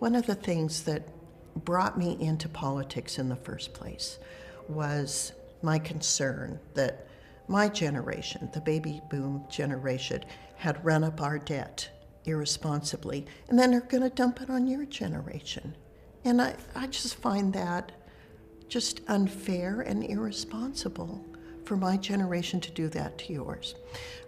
One of the things that brought me into politics in the first place was my concern that my generation, the baby boom generation, had run up our debt irresponsibly, and then they're going to dump it on your generation. And I just find that just unfair and irresponsible for my generation to do that to yours.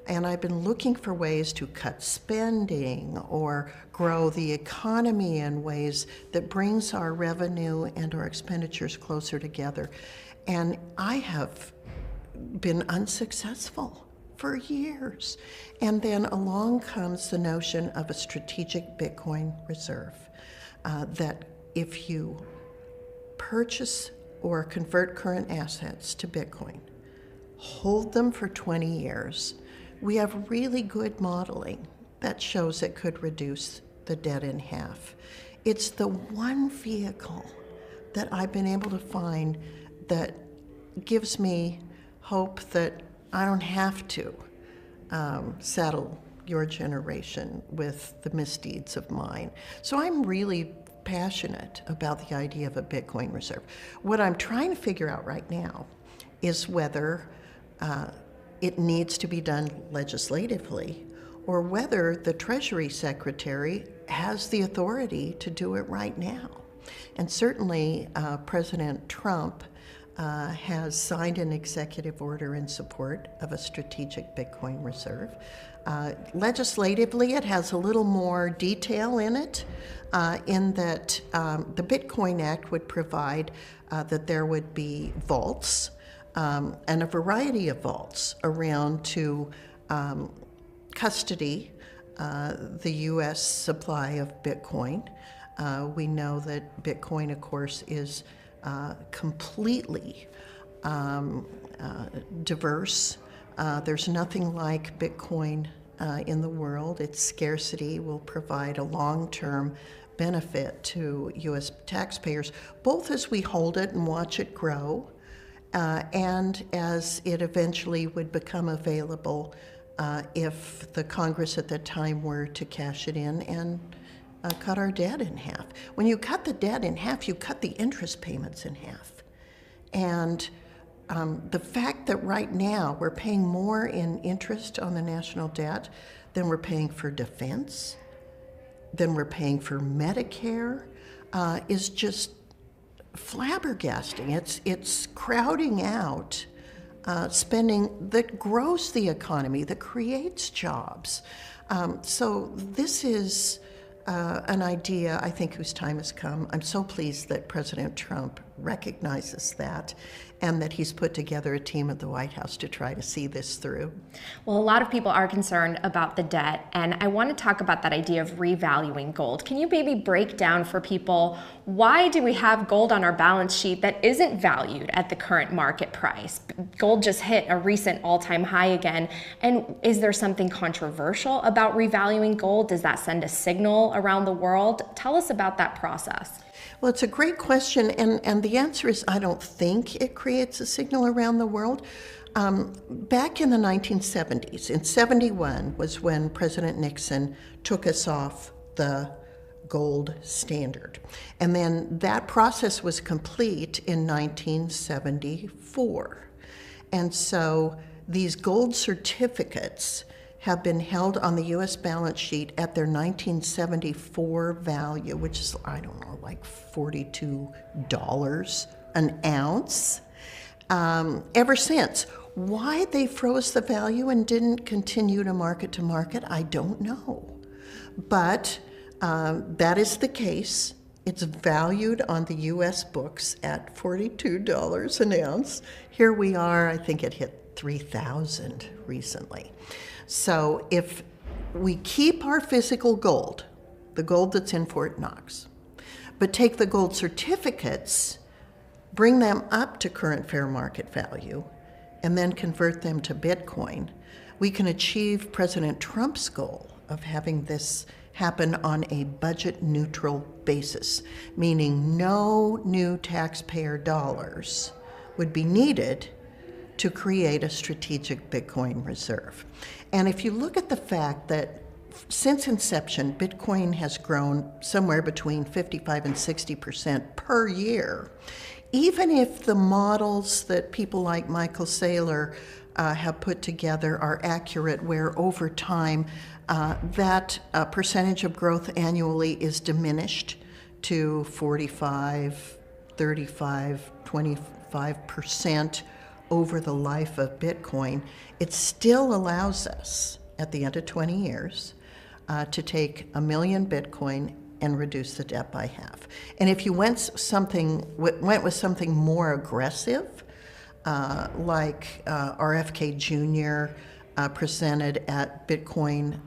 And I've been looking for ways to cut spending or grow the economy in ways that brings our revenue and our expenditures closer together. And I have been unsuccessful for years. And then along comes the notion of a strategic Bitcoin reserve, that if you purchase or convert current assets to Bitcoin, hold them for 20 years, we have really good modeling that shows it could reduce the debt in half. It's the one vehicle that I've been able to find that gives me hope that I don't have to saddle your generation with the misdeeds of mine. So I'm really passionate about the idea of a Bitcoin reserve. What I'm trying to figure out right now is whether it needs to be done legislatively, or whether the Treasury Secretary has the authority to do it right now. And certainly President Trump has signed an executive order in support of a strategic Bitcoin reserve. Legislatively, it has a little more detail in it, in that the Bitcoin Act would provide that there would be vaults, and a variety of vaults around to custody the U.S. supply of Bitcoin. We know that Bitcoin, of course, is completely diverse. There's nothing like Bitcoin in the world. Its scarcity will provide a long-term benefit to U.S. taxpayers, both as we hold it and watch it grow, and as it eventually would become available if the Congress at that time were to cash it in and cut our debt in half. When you cut the debt in half, you cut the interest payments in half. And the fact that right now we're paying more in interest on the national debt than we're paying for defense, than we're paying for Medicare, is just flabbergasting. It's crowding out spending that grows the economy, that creates jobs. So this is an idea, I think, whose time has come. I'm so pleased that President Trump recognizes that and that he's put together a team at the White House to try to see this through. Well, a lot of people are concerned about the debt, and I want to talk about that idea of revaluing gold. Can you maybe break down for people, why do we have gold on our balance sheet that isn't valued at the current market price? Gold just hit a recent all-time high again, and is there something controversial about revaluing gold? Does that send a signal around the world? Tell us about that process. Well, it's a great question, and the answer is I don't think it creates a signal around the world. Back in the 1970s, in 71 was when President Nixon took us off the gold standard. And then that process was complete in 1974. And so these gold certificates have been held on the U.S. balance sheet at their 1974 value, which is, I don't know, like $42 an ounce, ever since. Why they froze the value and didn't continue to market, I don't know. But that is the case. It's valued on the U.S. books at $42 an ounce. Here we are, I think it hit $3,000 recently. So if we keep our physical gold, the gold that's in Fort Knox, but take the gold certificates, bring them up to current fair market value, and then convert them to Bitcoin, we can achieve President Trump's goal of having this happen on a budget-neutral basis, meaning no new taxpayer dollars would be needed to create a strategic Bitcoin reserve. And if you look at the fact that since inception, Bitcoin has grown somewhere between 55 and 60% per year. Even if the models that people like Michael Saylor have put together are accurate, where over time that percentage of growth annually is diminished to 45, 35, 25% over the life of Bitcoin, it still allows us, at the end of 20 years, to take 1 million Bitcoin and reduce the debt by half. And if you went with something more aggressive, like RFK Jr. Presented at Bitcoin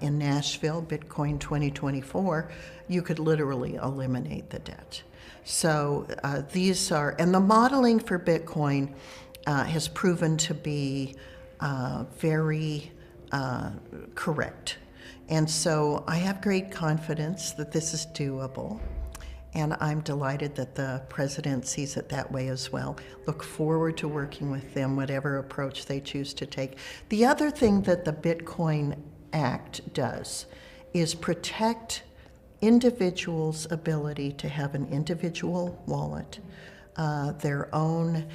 in Nashville, Bitcoin 2024, you could literally eliminate the debt. So these are, and the modeling for Bitcoin has proven to be very correct. And so I have great confidence that this is doable. And I'm delighted that the president sees it that way as well. Look forward to working with them, whatever approach they choose to take. The other thing that the Bitcoin Act does is protect individuals' ability to have an individual wallet, their own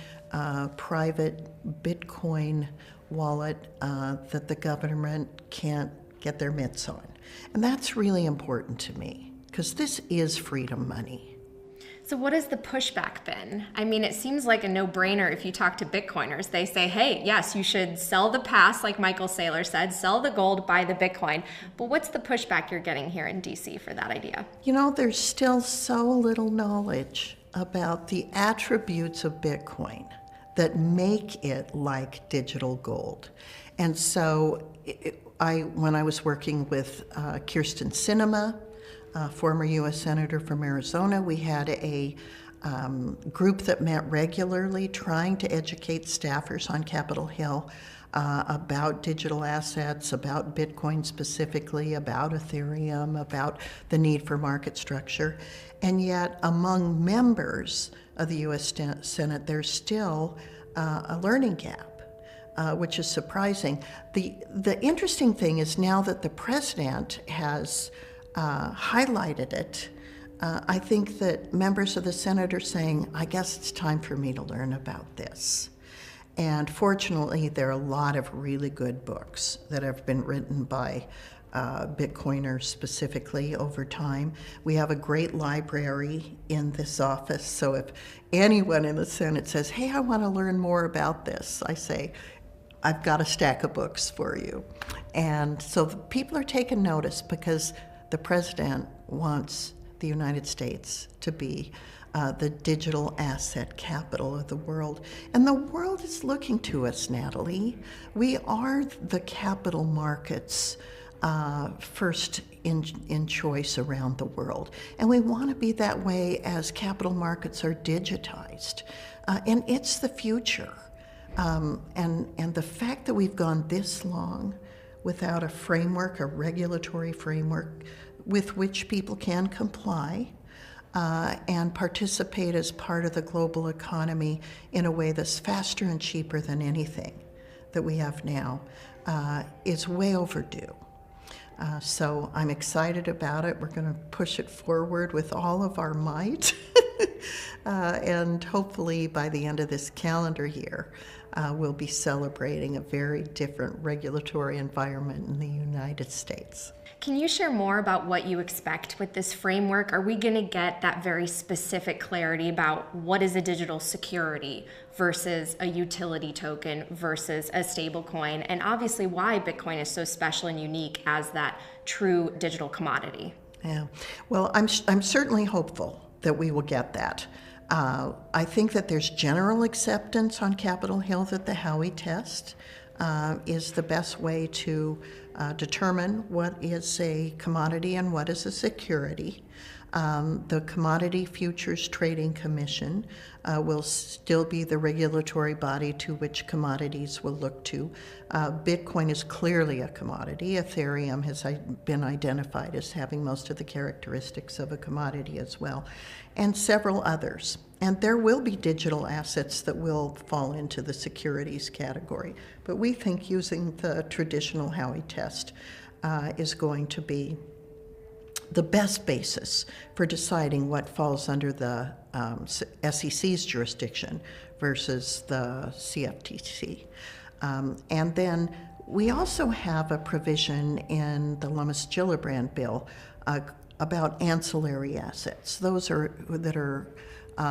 private Bitcoin wallet that the government can't get their mitts on. And that's really important to me, because this is freedom money. So what has the pushback been? I mean, it seems like a no-brainer if you talk to Bitcoiners. They say, hey, yes, you should sell the past, like Michael Saylor said, sell the gold, buy the Bitcoin. But what's the pushback you're getting here in DC for that idea? You know, there's still so little knowledge about the attributes of Bitcoin that make it like digital gold. And so when I was working with Kirsten Sinema, former U.S. Senator from Arizona, we had a group that met regularly trying to educate staffers on Capitol Hill about digital assets, about Bitcoin specifically, about Ethereum, about the need for market structure. And yet among members of the U.S. Senate, there's still a learning gap. Which is surprising. The interesting thing is now that the president has highlighted it, I think that members of the Senate are saying, I guess it's time for me to learn about this. And fortunately, there are a lot of really good books that have been written by Bitcoiners specifically over time. We have a great library in this office, so if anyone in the Senate says, hey, I want to learn more about this, I say, I've got a stack of books for you. And so people are taking notice because the president wants the United States to be the digital asset capital of the world. And the world is looking to us, Natalie. We are the capital markets first in choice around the world. And we want to be that way as capital markets are digitized. And it's the future. And the fact that we've gone this long without a framework, a regulatory framework with which people can comply and participate as part of the global economy in a way that's faster and cheaper than anything that we have now is way overdue. So I'm excited about it. We're going to push it forward with all of our might. And hopefully by the end of this calendar year, we'll be celebrating a very different regulatory environment in the United States. Can you share more about what you expect with this framework? Are we going to get that very specific clarity about what is a digital security versus a utility token versus a stable coin, and obviously why Bitcoin is so special and unique as that true digital commodity? Yeah, well, I'm certainly hopeful that we will get that. I think that there's general acceptance on Capitol Hill that the Howey test is the best way to determine what is a commodity and what is a security. The Commodity Futures Trading Commission will still be the regulatory body to which commodities will look to. Bitcoin is clearly a commodity. Ethereum has been identified as having most of the characteristics of a commodity as well, and several others. And there will be digital assets that will fall into the securities category. But we think using the traditional Howey test is going to be the best basis for deciding what falls under the SEC's jurisdiction versus the CFTC. And then we also have a provision in the Lummis-Gillibrand bill about ancillary assets. Those that are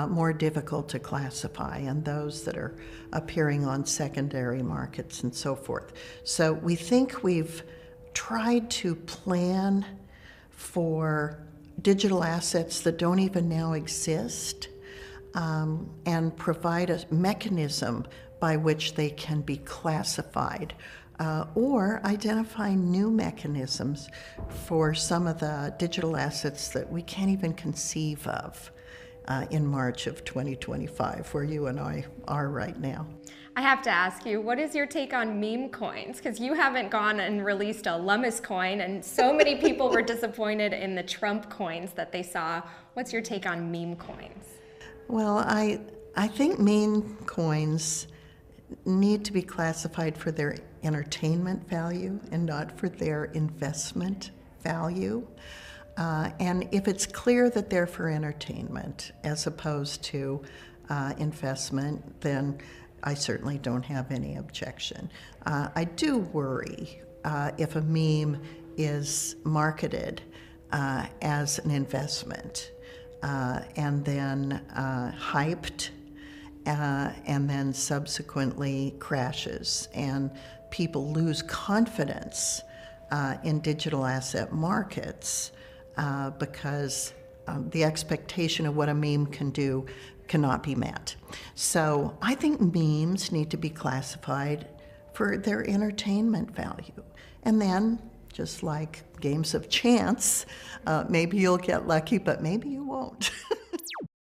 more difficult to classify, and those that are appearing on secondary markets and so forth. So we think we've tried to plan for digital assets that don't even now exist, and provide a mechanism by which they can be classified, or identify new mechanisms for some of the digital assets that we can't even conceive of in March of 2025, where you and I are right now. I have to ask you, what is your take on meme coins? Because you haven't gone and released a Lummis coin, and so many people were disappointed in the Trump coins that they saw. What's your take on meme coins? Well, I think meme coins need to be classified for their entertainment value and not for their investment value. And if it's clear that they're for entertainment as opposed to investment, then I certainly don't have any objection. I do worry if a meme is marketed as an investment and then hyped and then subsequently crashes, and people lose confidence in digital asset markets because the expectation of what a meme can do cannot be met. So I think memes need to be classified for their entertainment value. And then, just like games of chance, maybe you'll get lucky, but maybe you won't.